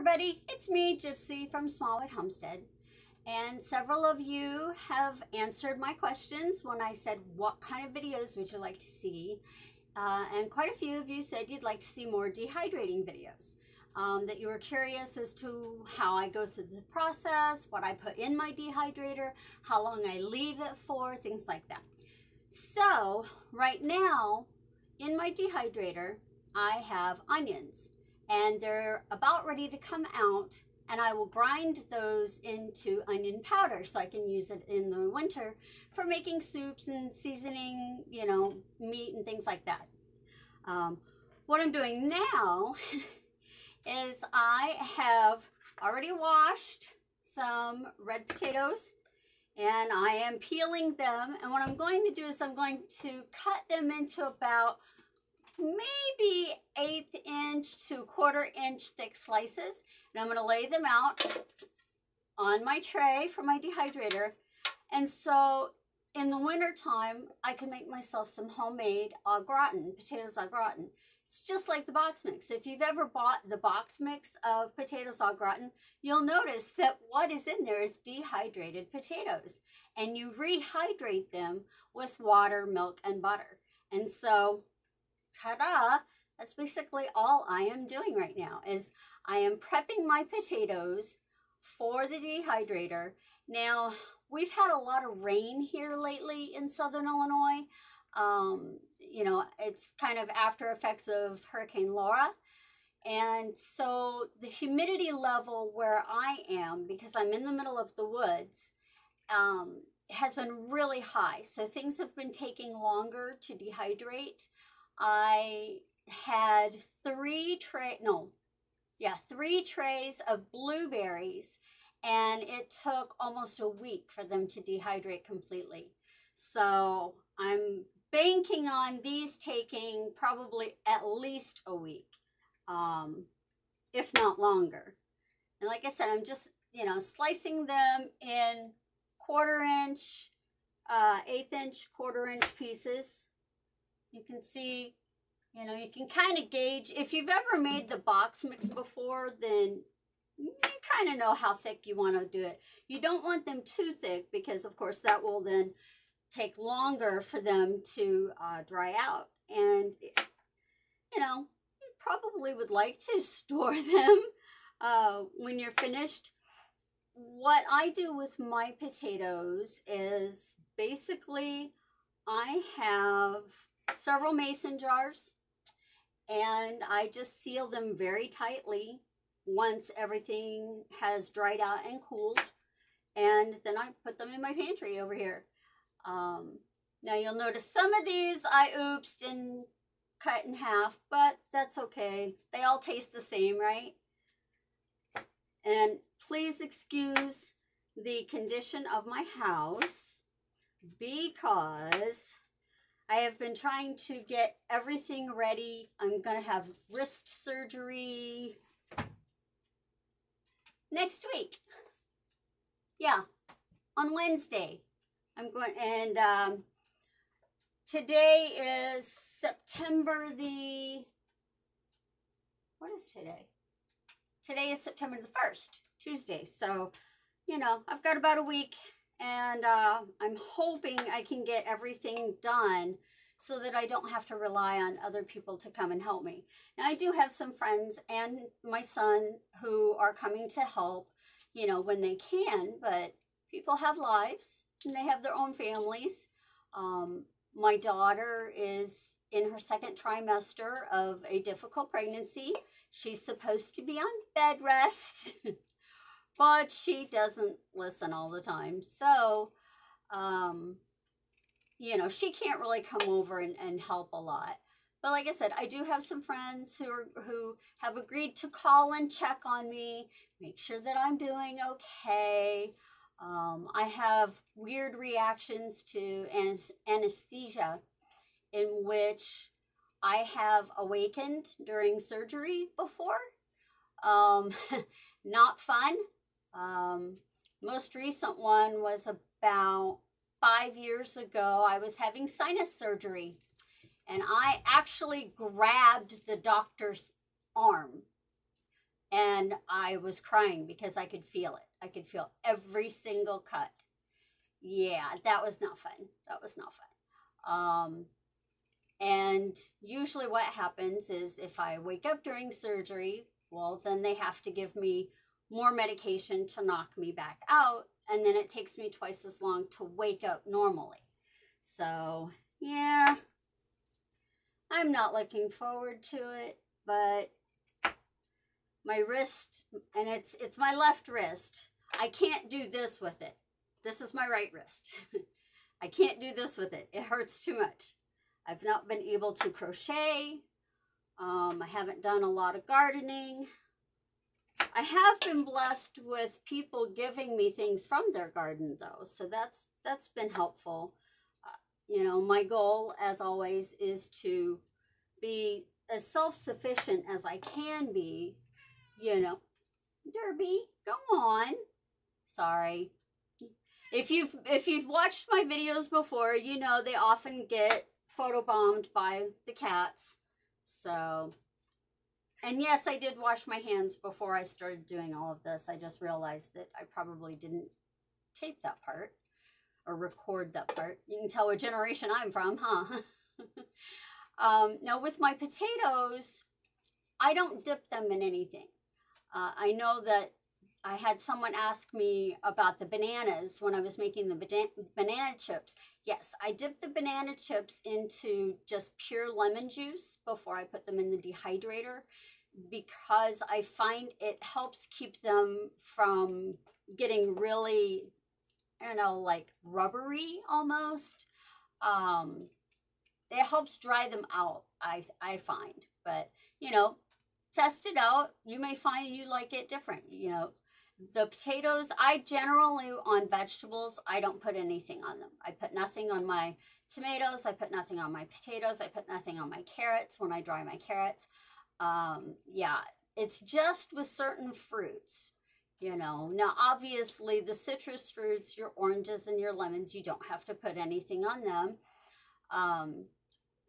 everybody, it's me, Gypsy from Smallwood Homestead, and several of you have answered my questions when I said what kind of videos would you like to see, and quite a few of you said you'd like to see more dehydrating videos, that you were curious as to how I go through the process, what I put in my dehydrator, how long I leave it for, things like that. So right now in my dehydrator I have onions, and they're about ready to come out, and I will grind those into onion powder so I can use it in the winter for making soups and seasoning, you know, meat and things like that. What I'm doing now is I have already washed some red potatoes and I am peeling them, and what I'm going to do is I'm going to cut them into about maybe 1/8 inch to 1/4 inch thick slices, and I'm going to lay them out on my tray for my dehydrator. And so in the winter time I can make myself some homemade au gratin, potatoes au gratin. It's just like the box mix. If you've ever bought the box mix of potatoes au gratin, you'll notice that what is in there is dehydrated potatoes, and you rehydrate them with water, milk, and butter. And so ta-da, that's basically all I am doing right now, is I am prepping my potatoes for the dehydrator. Now, we've had a lot of rain here lately in Southern Illinois. You know, it's kind of after effects of Hurricane Laura. And so the humidity level where I am, because I'm in the middle of the woods, has been really high. So things have been taking longer to dehydrate. I had 3 trays of blueberries, and it took almost a week for them to dehydrate completely. So I'm banking on these taking probably at least a week, if not longer. And like I said, I'm just, you know, slicing them in 1/4 inch, 1/8 inch, 1/4 inch pieces. You can see, you know, you can kind of gauge. If you've ever made the box mix before, then you kind of know how thick you want to do it. You don't want them too thick, because of course that will then take longer for them to dry out. And, you know, you probably would like to store them when you're finished. What I do with my potatoes is basically I have several mason jars, and I just seal them very tightly once everything has dried out and cooled, and then I put them in my pantry over here. Now you'll notice some of these I oopsed and cut in half, but that's okay. They all taste the same, right? And please excuse the condition of my house, because I have been trying to get everything ready. I'm going to have wrist surgery next week. Yeah, on Wednesday. I'm going, and today is September the, what is today? Today is September the 1st, Tuesday. So, you know, I've got about a week, and I'm hoping I can get everything done so that I don't have to rely on other people to come and help me. Now, I do have some friends and my son who are coming to help, you know, when they can, but people have lives and they have their own families. My daughter is in her 2nd trimester of a difficult pregnancy. She's supposed to be on bed rest, but she doesn't listen all the time. So, you know, she can't really come over and help a lot. But like I said, I do have some friends who have agreed to call and check on me, make sure that I'm doing okay. I have weird reactions to anesthesia, in which I have awakened during surgery before. Not fun. Most recent one was about 5 years ago. I was having sinus surgery, and I actually grabbed the doctor's arm and I was crying because I could feel it. I could feel every single cut. Yeah, that was not fun. That was not fun. And usually what happens is if I wake up during surgery, well, then they have to give me more medication to knock me back out. And then it takes me twice as long to wake up normally. So, yeah, I'm not looking forward to it, but my wrist, and it's my left wrist. I can't do this with it. This is my right wrist. I can't do this with it. It hurts too much. I've not been able to crochet. I haven't done a lot of gardening. I have been blessed with people giving me things from their garden though, so that's been helpful. You know, my goal as always is to be as self-sufficient as I can be, you know. Derby, go on. Sorry. If you've watched my videos before, you know they often get photobombed by the cats. So, and yes, I did wash my hands before I started doing all of this. I just realized that I probably didn't tape that part or record that part. You can tell what generation I'm from, huh? Now with my potatoes, I don't dip them in anything. I know that I had someone ask me about the bananas when I was making the banana chips. Yes, I dip the banana chips into just pure lemon juice before I put them in the dehydrator because I find it helps keep them from getting really, I don't know, like rubbery almost. It helps dry them out, I find. But, you know, test it out. You may find you like it different, you know. The potatoes, I generally, on vegetables, I don't put anything on them. I put nothing on my tomatoes. I put nothing on my potatoes. I put nothing on my carrots when I dry my carrots. Yeah, it's just with certain fruits, you know. Now, obviously, the citrus fruits, your oranges and your lemons, you don't have to put anything on them.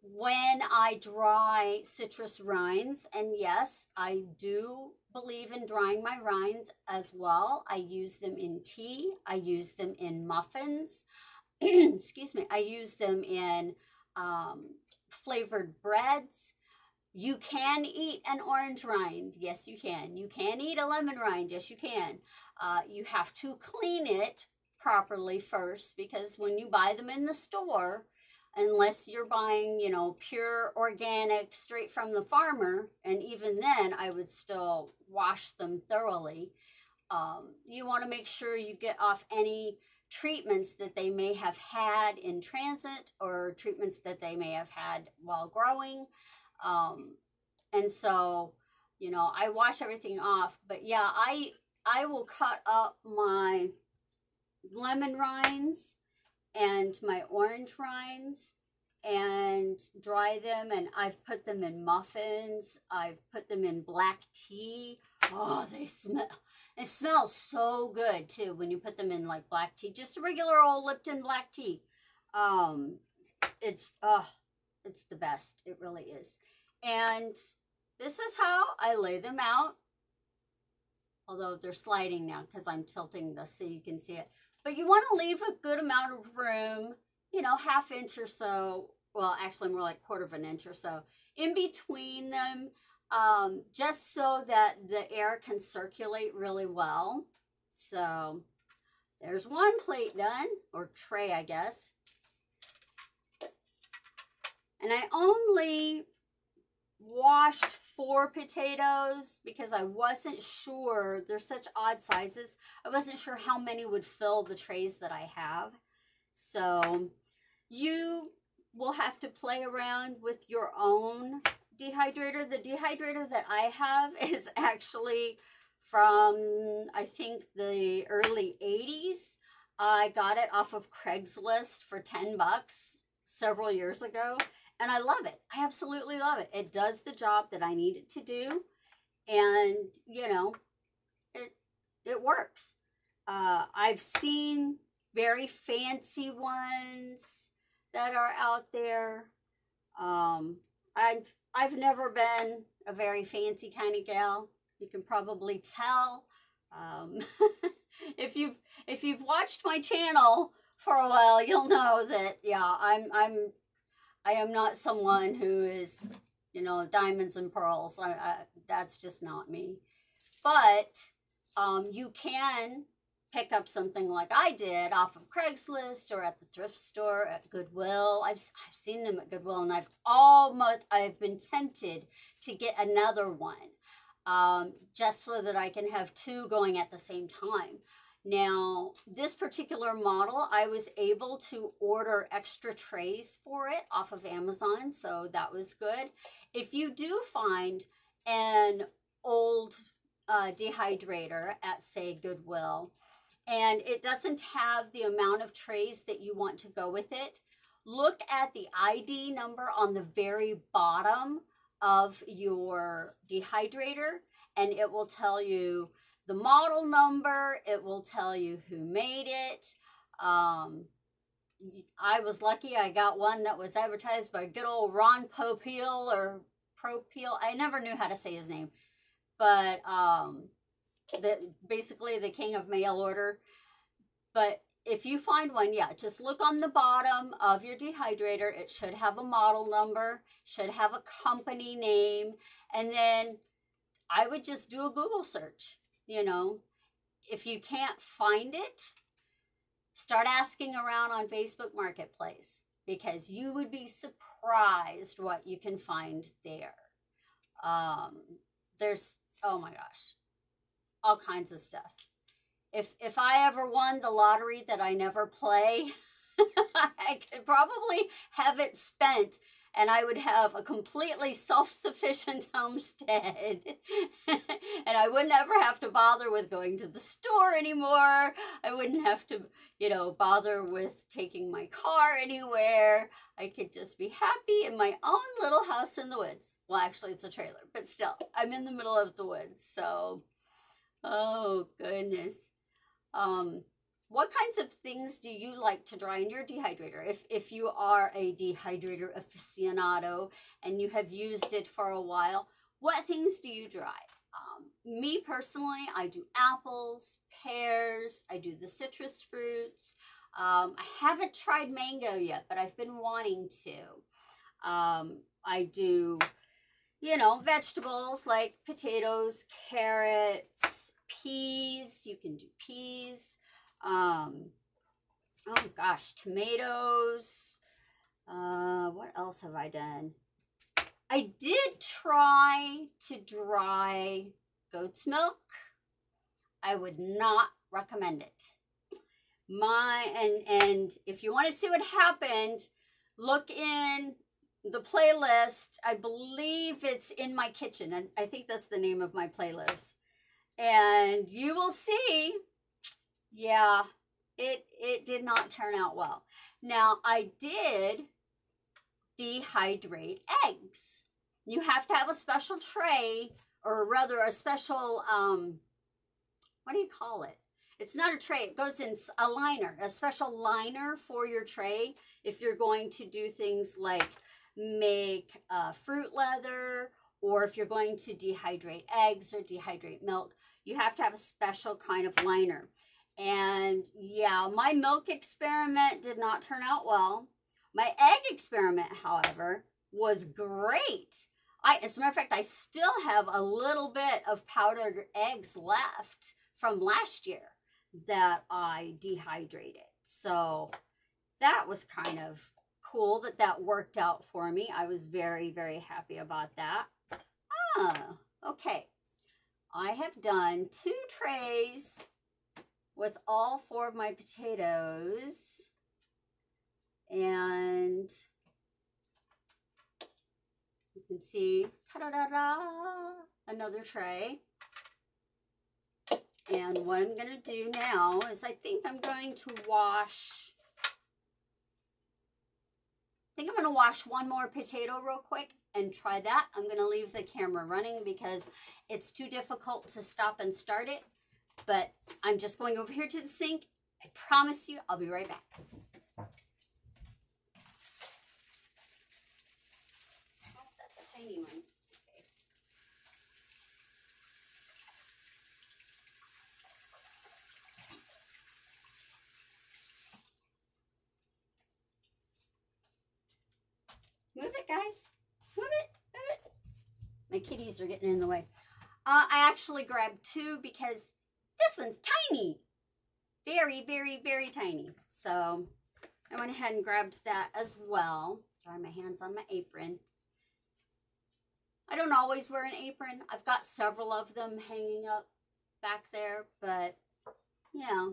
When I dry citrus rinds, and yes, I do believe in drying my rinds as well. I use them in tea. I use them in muffins. Excuse me. I use them in flavored breads. You can eat an orange rind. Yes, you can. You can eat a lemon rind. Yes, you can. You have to clean it properly first because when you buy them in the store, unless you're buying, you know, pure organic straight from the farmer, and even then I would still wash them thoroughly. You want to make sure you get off any treatments that they may have had in transit or treatments that they may have had while growing. And so, you know, I wash everything off. But yeah, I will cut up my lemon rinds and my orange rinds and dry them, and I've put them in muffins. I've put them in black tea. Oh, they smell. It smells so good too when you put them in like black tea, just a regular old Lipton black tea. It's the best. It really is. And this is how I lay them out. Although they're sliding now because I'm tilting this so you can see it. But you want to leave a good amount of room, you know, ½ inch or so. Well, actually more like 1/4 inch or so in between them, just so that the air can circulate really well. So there's one plate done, or tray, I guess. And I only washed 4 potatoes because I wasn't sure. They're such odd sizes. I wasn't sure how many would fill the trays that I have. So you will have to play around with your own dehydrator. The dehydrator that I have is actually from, I think, the early 80s. I got it off of Craigslist for 10 bucks several years ago. And I love it. I absolutely love it. It does the job that I need it to do. And, you know, it works. I've seen very fancy ones that are out there. I've never been a very fancy kind of gal. You can probably tell. Um, if you've watched my channel for a while, you'll know that yeah, I am not someone who is, you know, diamonds and pearls. That's just not me. But you can pick up something like I did off of Craigslist or at the thrift store, at Goodwill. I've seen them at Goodwill, and I've been tempted to get another one, just so that I can have two going at the same time. Now, this particular model, I was able to order extra trays for it off of Amazon, so that was good. If you do find an old dehydrator at, say, Goodwill, and it doesn't have the amount of trays that you want to go with it, look at the ID number on the very bottom of your dehydrator, and it will tell you the model number. It will tell you who made it. I was lucky. I got one that was advertised by good old Ron Popeil or Propeel. I never knew how to say his name, but basically the king of mail order. But if you find one, yeah, just look on the bottom of your dehydrator. It should have a model number, should have a company name, and then I would just do a Google search. You know, if you can't find it, start asking around on Facebook Marketplace, because you would be surprised what you can find there. There's, oh my gosh, all kinds of stuff. If I ever won the lottery that I never play, I could probably have it spent, and I would have a completely self-sufficient homestead. And I wouldn't ever have to bother with going to the store anymore. I wouldn't have to, you know, bother with taking my car anywhere. I could just be happy in my own little house in the woods. Well, actually, it's a trailer, but still, I'm in the middle of the woods. So, oh, goodness. What kinds of things do you like to dry in your dehydrator? If you are a dehydrator aficionado and you have used it for a while, what things do you dry? Me personally, I do apples, pears, I do the citrus fruits. I haven't tried mango yet, but I've been wanting to. I do, you know, vegetables like potatoes, carrots, peas. You can do peas. Oh gosh, tomatoes. What else have I done? I did try to dry goat's milk. I would not recommend it. And if you want to see what happened, look in the playlist. I believe it's In My Kitchen, and I think that's the name of my playlist. And you will see, yeah, it did not turn out well. Now, I did dehydrate eggs. You have to have a special tray, or rather a special, what do you call it? It's not a tray. It goes in a liner, a special liner for your tray. If you're going to do things like make fruit leather, or if you're going to dehydrate eggs or dehydrate milk, you have to have a special kind of liner. And yeah, my milk experiment did not turn out well. My egg experiment, however, was great. As a matter of fact, I still have a little bit of powdered eggs left from last year that I dehydrated. So that was kind of cool that worked out for me. I was very, very happy about that. Okay. I have done 2 trays with all 4 of my potatoes. And you can see, ta-da-da-da, another tray. And what I'm going to do now is I think I'm going to wash, one more potato real quick and try that. I'm going to leave the camera running because it's too difficult to stop and start it. But I'm just going over here to the sink. I promise you, I'll be right back. Oh, that's a tiny one. Okay. Move it, guys. Move it. Move it. My kitties are getting in the way. I actually grabbed two because this one's tiny. Very, very, very tiny. So I went ahead and grabbed that as well. Dry my hands on my apron. I don't always wear an apron. I've got several of them hanging up back there, but yeah,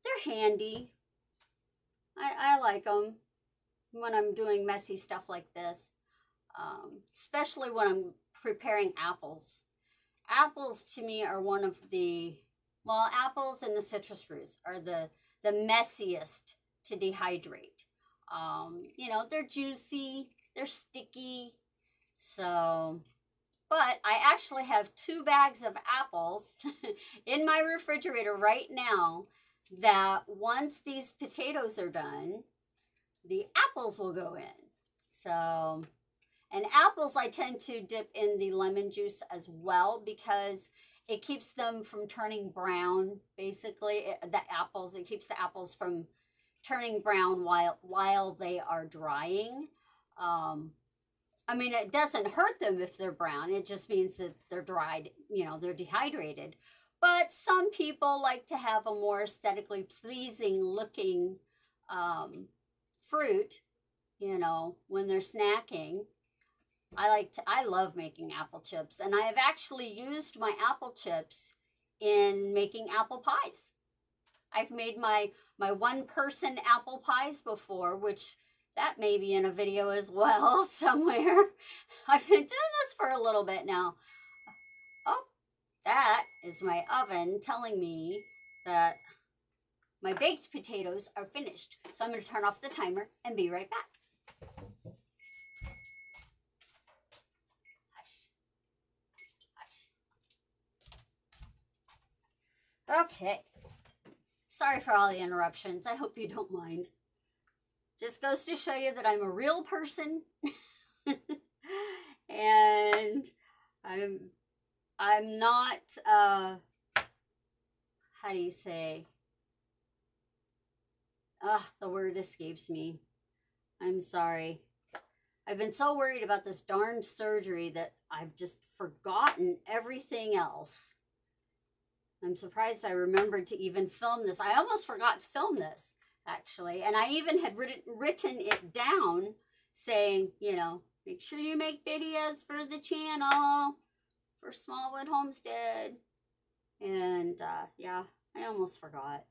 they're handy. I like them when I'm doing messy stuff like this, especially when I'm preparing apples. Apples to me are one of the, well, apples and the citrus fruits are the messiest to dehydrate. You know, they're juicy, they're sticky. So, but I actually have 2 bags of apples in my refrigerator right now that once these potatoes are done, the apples will go in. So, and apples I tend to dip in the lemon juice as well because it keeps them from turning brown. Basically, it keeps the apples from turning brown while they are drying. I mean, it doesn't hurt them if they're brown. It just means that they're dried, you know, they're dehydrated. But some people like to have a more aesthetically pleasing looking fruit, you know, when they're snacking. I love making apple chips, and I have actually used my apple chips in making apple pies. I've made my one-person apple pies before, which that may be in a video as well somewhere. I've been doing this for a little bit now. Oh, that is my oven telling me that my baked potatoes are finished. So I'm going to turn off the timer and be right back. Hush. Hush. Okay. Sorry for all the interruptions. I hope you don't mind. Just goes to show you that I'm a real person. And I'm not, how do you say? The word escapes me. I'm sorry. I've been so worried about this darned surgery that I've just forgotten everything else. I'm surprised I remembered to even film this. I almost forgot to film this, actually. And I even had written it down saying, you know, make sure you make videos for the channel, for Smallwood Homestead. And, yeah, I almost forgot.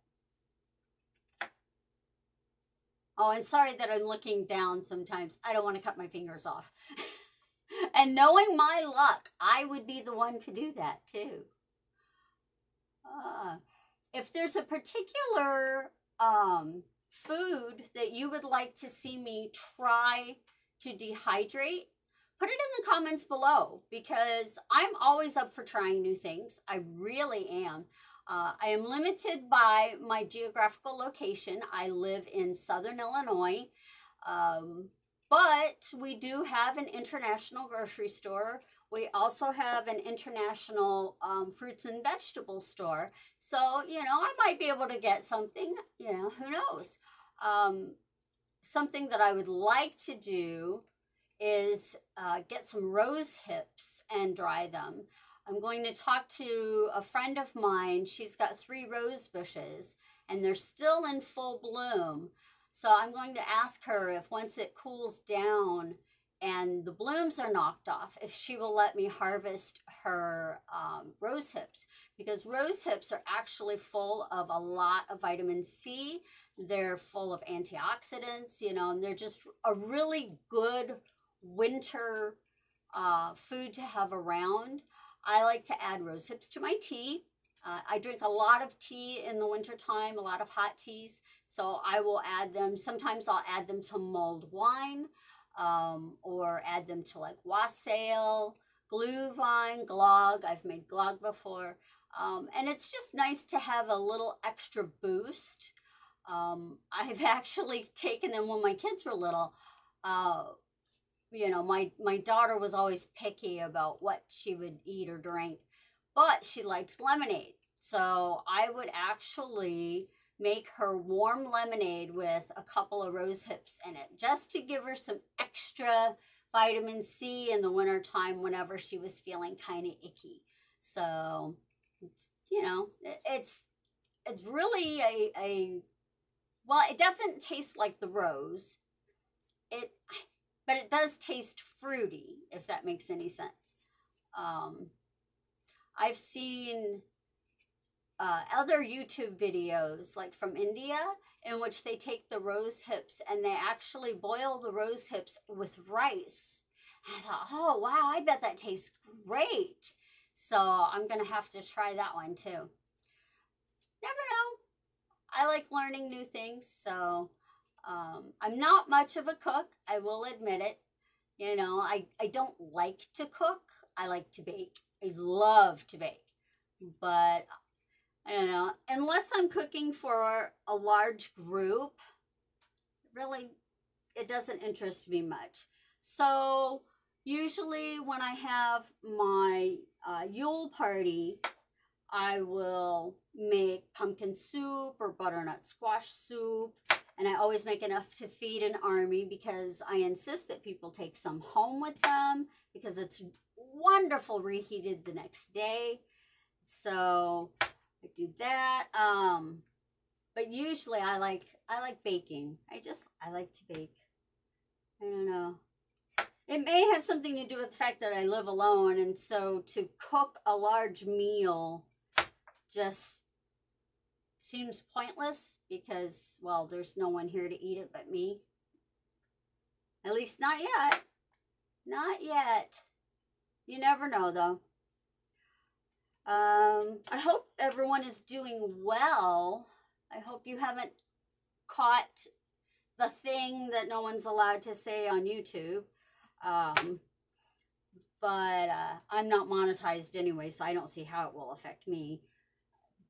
Oh, and sorry that I'm looking down sometimes. I don't want to cut my fingers off. And knowing my luck, I would be the one to do that, too. If there's a particular food that you would like to see me try to dehydrate, put it in the comments below, because I'm always up for trying new things. I really am. I am limited by my geographical location. I live in Southern Illinois, but we do have an international grocery store. We also have an international fruits and vegetables store. So, you know, I might be able to get something, you know, who knows. Something that I would like to do is get some rose hips and dry them. I'm going to talk to a friend of mine. She's got 3 rose bushes and they're still in full bloom. So I'm going to ask her if once it cools down and the blooms are knocked off, if she will let me harvest her rose hips, because rose hips are actually full of a lot of vitamin C. They're full of antioxidants, you know, and they're just a really good winter food to have around. I like to add rose hips to my tea. I drink a lot of tea in the wintertime, a lot of hot teas, so I will add them. Sometimes I'll add them to mulled wine, or add them to like wassail, glühwein, glögg. I've made glögg before. And it's just nice to have a little extra boost. I've actually taken them when my kids were little. You know, my daughter was always picky about what she would eat or drink, but she liked lemonade. So I would actually make her warm lemonade with a couple of rose hips in it, just to give her some extra vitamin C in the wintertime whenever she was feeling kind of icky. So, you know, it's really well, it doesn't taste like the rose. But it does taste fruity, if that makes any sense. I've seen other YouTube videos, like from India, in which they take the rose hips and they actually boil the rose hips with rice. And I thought, oh, wow, I bet that tastes great. So I'm going to have to try that one too. Never know. I like learning new things, so I'm not much of a cook, I will admit it. You know, I don't like to cook. I like to bake. I love to bake. But I don't know, unless I'm cooking for a large group, really, it doesn't interest me much. So usually when I have my Yule party, I will make pumpkin soup or butternut squash soup. And I always make enough to feed an army, because I insist that people take some home with them, because it's wonderful reheated the next day. So I do that. But usually I like baking. I like to bake. I don't know. It may have something to do with the fact that I live alone, and so to cook a large meal just seems pointless, because, well, there's no one here to eat it but me. At least not yet. Not yet. You never know, though. I hope everyone is doing well. I hope you haven't caught the thing that no one's allowed to say on YouTube. But I'm not monetized anyway, so I don't see how it will affect me.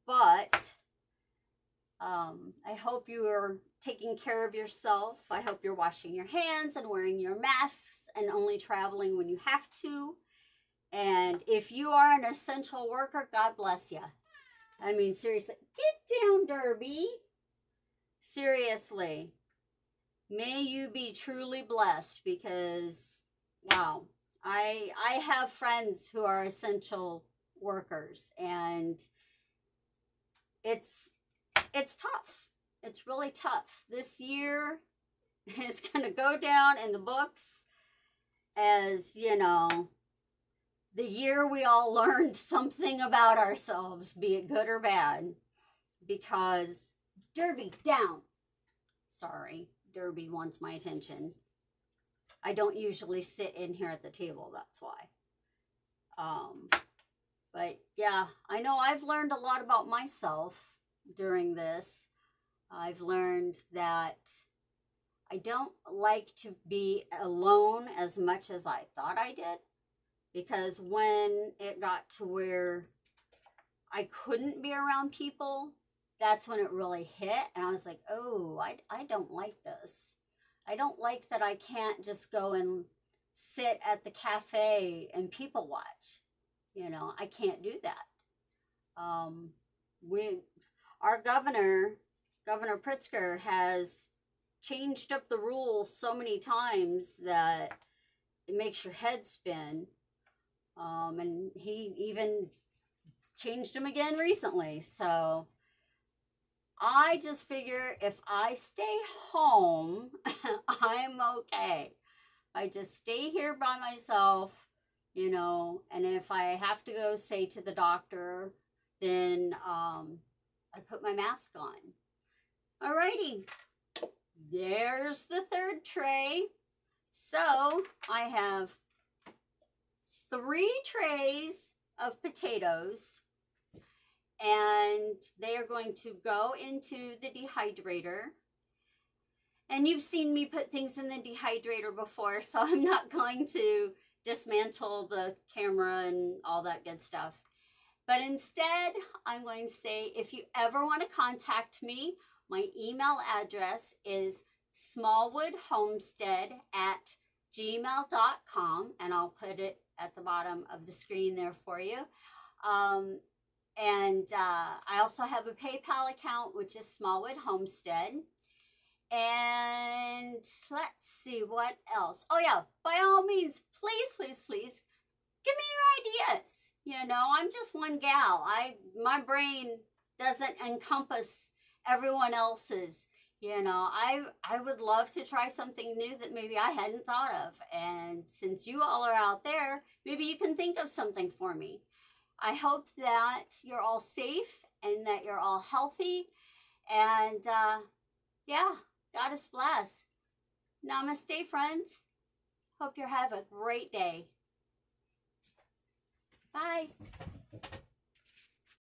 But I hope you are taking care of yourself. I hope you're washing your hands and wearing your masks and only traveling when you have to. And if you are an essential worker, God bless you. I mean, seriously, get down, Derby. Seriously, may you be truly blessed, because, wow, I have friends who are essential workers, and it's tough. It's really tough. This year is going to go down in the books as, you know, the year we all learned something about ourselves, be it good or bad, because Derby, down. Sorry, Derby wants my attention. I don't usually sit in here at the table, that's why. But yeah, I know I've learned a lot about myself during this. I've learned that I don't like to be alone as much as I thought I did, because when it got to where I couldn't be around people, that's when it really hit. And I was like, oh, I don't like this. I don't like that I can't just go and sit at the cafe and people watch. You know, I can't do that. Our governor Pritzker, has changed up the rules so many times that it makes your head spin. And he even changed them again recently. So I just figure if I stay home, I'm okay. I just stay here by myself, you know, and if I have to go, say, to the doctor, then I put my mask on. Alrighty, there's the third tray. So I have 3 trays of potatoes, and they are going to go into the dehydrator. And you've seen me put things in the dehydrator before, so I'm not going to dismantle the camera and all that good stuff. But instead, I'm going to say, if you ever want to contact me, my email address is smallwoodhomestead@gmail.com, and I'll put it at the bottom of the screen there for you. And I also have a PayPal account, which is Smallwood Homestead. And let's see what else. Oh yeah, by all means, please, please, please give me your ideas. You know, I'm just one gal. My brain doesn't encompass everyone else's. You know, I would love to try something new that maybe I hadn't thought of. And since you all are out there, maybe you can think of something for me. I hope that you're all safe and that you're all healthy. And yeah, Goddess bless. Namaste, friends. Hope you have a great day. Bye.